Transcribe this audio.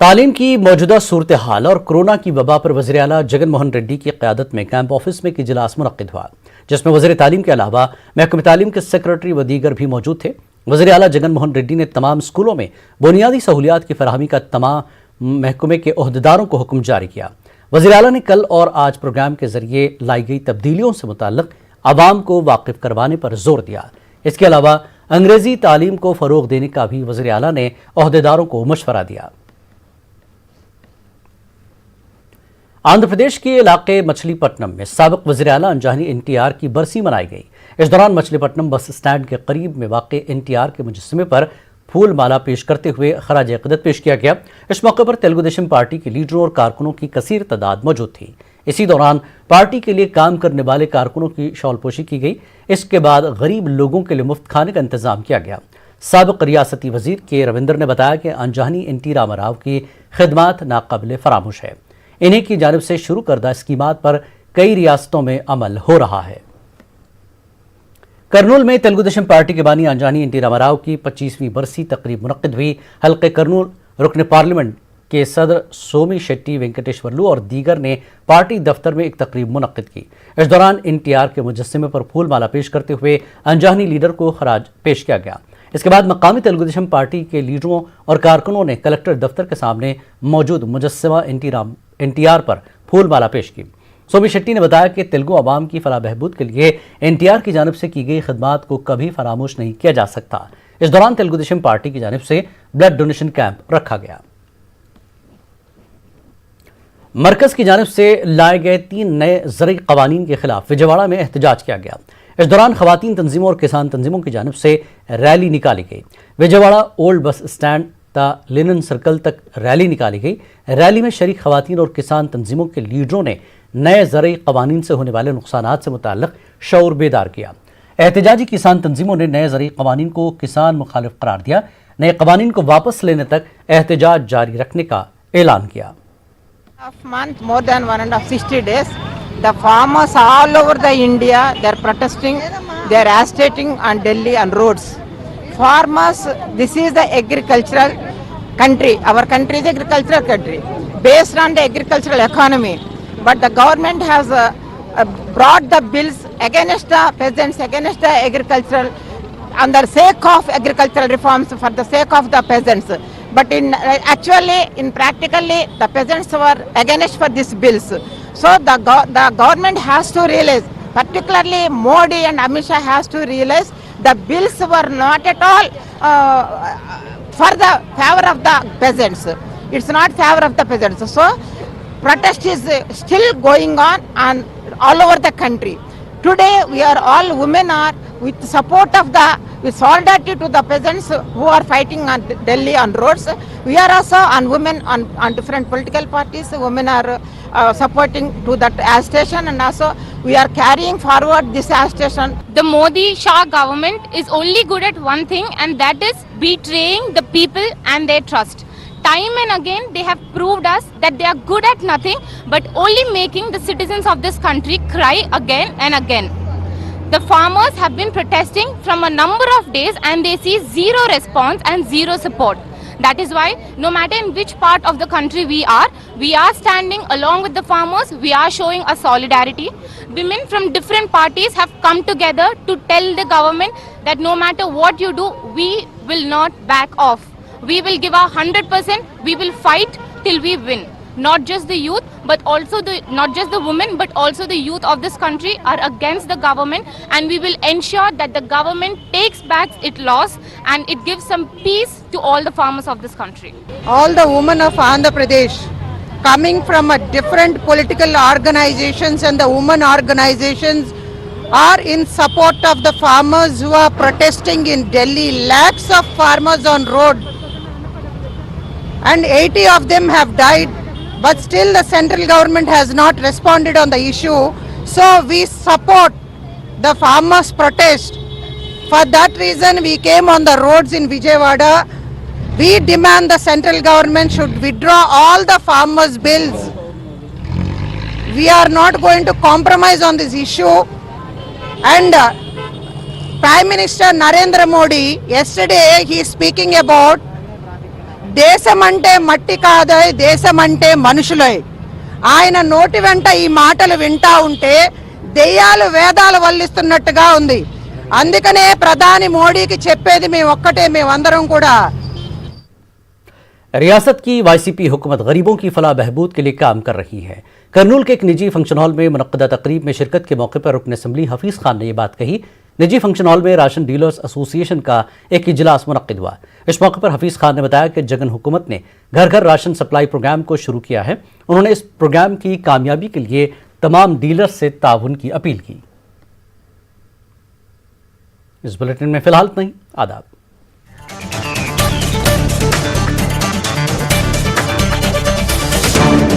तालीम की मौजूदा सूरत हाल और कोरोना की वबा पर वज़ीर आला जगन मोहन रेड्डी की क़यादत में कैंप ऑफिस में एक इजलास मुनक़्क़िद हुआ, जिसमें वज़ीर तालीम के अलावा महकमे तालीम के सेक्रेटरी व दीगर भी मौजूद थे। वज़ीर आला जगन मोहन रेड्डी ने तमाम स्कूलों में बुनियादी सहूलियात की फराहमी का तमाम महकमे के ओहदेदारों को हुक्म जारी किया। वज़ीर आला ने कल और आज प्रोग्राम के ज़रिए लाई गई तब्दीलियों से मुताल्लिक़ आवाम को वाकिफ़ करवाने पर जोर दिया। इसके अलावा अंग्रेज़ी तालीम को फ़रोग़ देने का भी वज़ीर आला ने ओहदेदारों को मशवरा दिया। आंध्र प्रदेश के इलाके मछलीपट्टनम में साबिक़ वज़ीर आला अंजानी NTR की बरसी मनाई गई। इस दौरान मछलीपट्टनम बस स्टैंड के करीब में वाक़े NTR के मुजस्समे पर फूल माला पेश करते हुए खराज अक़ीदत पेश किया गया। इस मौके पर तेलुगु देशम पार्टी के लीडरों और कारकुनों की कसीर तादाद मौजूद थी। इसी दौरान पार्टी के लिए काम करने वाले कारकुनों की शॉलपोशी की गई। इसके बाद गरीब लोगों के लिए मुफ्त खाने का इंतजाम किया गया। साबिक़ रियासती वज़ीर के रविंदर ने बताया कि अंजानी NT रामाराव की खिदमात नाकाबिल फरामोश है। इन्हीं की जानिब से शुरू करदा स्कीमात पर कई रियासतों में अमल हो रहा है। करनूल में तेलुगु देशम पार्टी के बानी अंजानी NT रामाराव की 25वीं बरसी तकरीब मुनक़्क़िद हुई। हल्के करनूल रुकन पार्लियामेंट के सदर सोमी शेट्टी वेंकटेश्वरलू और दीगर ने पार्टी दफ्तर में एक तकरीब मुनक़्क़िद की। इस दौरान NTR के मुजस्समे पर फूल माला पेश करते हुए अंजानी लीडर को खराज पेश किया गया। इसके बाद मकामी तेलुगु देशम पार्टी के लीडरों और कारकुनों ने कलेक्टर दफ्तर के सामने मौजूद मुजस्समा NTR पर फूल माला पेश की। सोमी शेट्टी ने बताया कि तेलुगु आवाम की फलाह बहबूद के लिए NTR की जानिब से की गई खिदमात को कभी फरामोश नहीं किया जा सकता। इस दौरान तेलुगु देशम पार्टी की जानिब से ब्लड डोनेशन कैंप रखा गया। मरकज की जानिब से लाए गए 3 नए ज़रई क़वानीन के खिलाफ विजयवाड़ा में एहतजाज किया गया। इस दौरान ख़वातीन तंजीमों और किसान तंजीमों की जानिब से रैली निकाली गई। Vijayawada old bus stand linen circle तक रैली निकाली गई। रैली में शरीक ख़वातीन और किसान तंजीमों के लीडरों ने नए ज़रई क़वानीन से होने वाले नुकसानात से मुताल्लिक़ शऊर बेदार किया। एहतजाजी किसान तंजीमों ने नए ज़रई क़वानीन को किसान मुखालिफ करार दिया। नए क़वानीन को वापस लेने तक एहतजाज जारी रखने का ऐलान किया। More than 160 days, the farmers all over the India, they are protesting, they are agitating on Delhi and roads. Farmers, this is the agricultural country. Our country is agricultural country, based on the agricultural economy. But the government has brought the bills against the peasants, against the agricultural, on the sake of agricultural reforms, for the sake of the peasants. But in practically, the peasants were against for these bills. So the government has to realize, particularly Modi and Amit Shah has to realize, the bills were not at all for the favor of the peasants. It's not favor of the peasants. So protest is still going on and all over the country. Today we are all women are with support of with solidarity to the peasants who are fighting on Delhi on roads. We are also on women on different political parties. Women are supporting to that agitation, and also we are carrying forward this agitation. The Modi Shah government is only good at one thing, and that is betraying the people and their trust. Time and again they have proved us that they are good at nothing but only making the citizens of this country cry again and again. The farmers have been protesting from a number of days and they see zero response and zero support. That is why no matter in which part of the country we are standing along with the farmers. We are showing a solidarity. Women from different parties have come together to tell the government that no matter what you do, we will not back off. We will give our 100%. We will fight till we win. Not just the youth, but also not just the women, but also the youth of this country are against the government, and we will ensure that the government takes back its laws and it gives some peace to all the farmers of this country. All the women of Andhra Pradesh, coming from a different political organizations, and the women organizations are in support of the farmers who are protesting in Delhi. Lakhs of farmers on road, and 80 of them have died. But still the central government has not responded on the issue. So we support the farmers' protest. For that reason we came on the roads in Vijayawada. We demand the central government should withdraw all the farmers' bills. We are not going to compromise on this issue. And Prime Minister Narendra Modi, yesterday he is speaking about దేశం అంటే మట్టి కాదోయ్, దేశం అంటే మనుషులోయ్. ఆయన నోటి వెంట ఈ మాటలు వింటా ఉంటే దెయ్యాలు వేదాలు వల్లిస్తున్నట్టుగా ఉంది. అందుకనే ప్రధాని మోడీకి చెప్పేది మేము ఒక్కటే, మేమందరం కూడా रियासत की वाईसीपी हुकूमत गरीबों की फलाह बहबूद के लिए काम कर रही है। करनूल के एक निजी फंक्शन हॉल में मुनक्कदा तकरीब में शिरकत के मौके पर रुकन असम्बली हफीज़ खान ने ये बात कही। निजी फंक्शन हॉल में राशन डीलर्स एसोसिएशन का एक इजलास मुनक्किद हुआ। इस मौके पर हफीज़ खान ने बताया कि जगन हुकूमत ने घर घर राशन सप्लाई प्रोग्राम को शुरू किया है। उन्होंने इस प्रोग्राम की कामयाबी के लिए तमाम डीलर्स से ताउन की अपील की। इस बुलेटिन में फिलहाल इतना ही। आदाब।